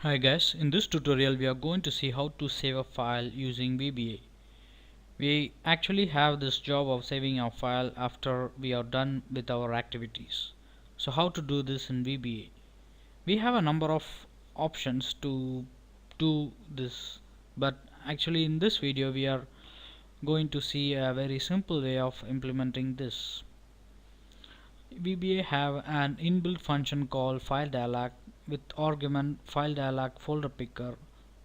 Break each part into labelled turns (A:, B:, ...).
A: Hi guys, in this tutorial we are going to see how to save a file using VBA. We actually have this job of saving our file after we are done with our activities. So how to do this in VBA? We have a number of options to do this, but actually in this video we are going to see a very simple way of implementing this. VBA have an inbuilt function called file dialog with argument file dialog folder picker,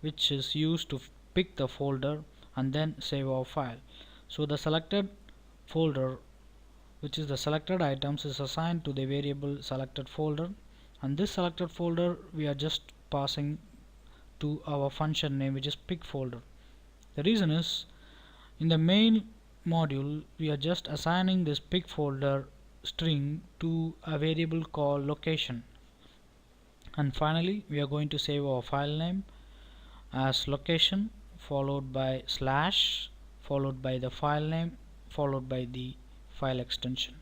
A: which is used to pick the folder and then save our file. So the selected folder, which is the selected items, is assigned to the variable selected folder, and this selected folder we are just passing to our function name, which is pick folder. The reason is, in the main module we are just assigning this pick folder string to a variable called location, and finally we are going to save our file name as location followed by slash followed by the file name followed by the file extension.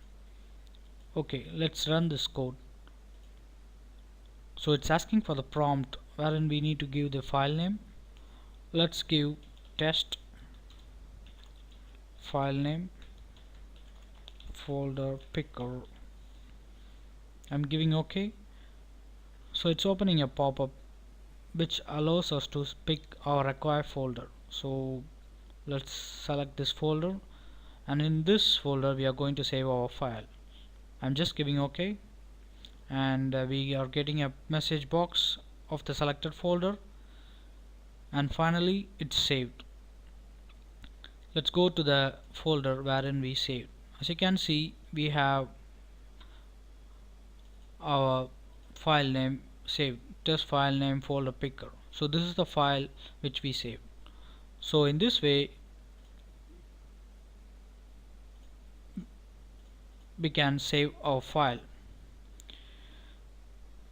A: Okay, let's run this code. So it's asking for the prompt wherein we need to give the file name. Let's give test file name folder picker. I'm giving OK. So it's opening a pop-up which allows us to pick our required folder. So let's select this folder, and in this folder we are going to save our file. I'm just giving OK, and we are getting a message box of the selected folder, and finally it's saved. Let's go to the folder wherein we saved. As you can see, we have our file name saved, test file name folder picker. So this is the file which we saved. So in this way we can save our file.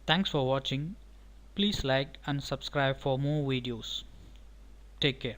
A: Thanks for watching. Please like and subscribe for more videos. Take care.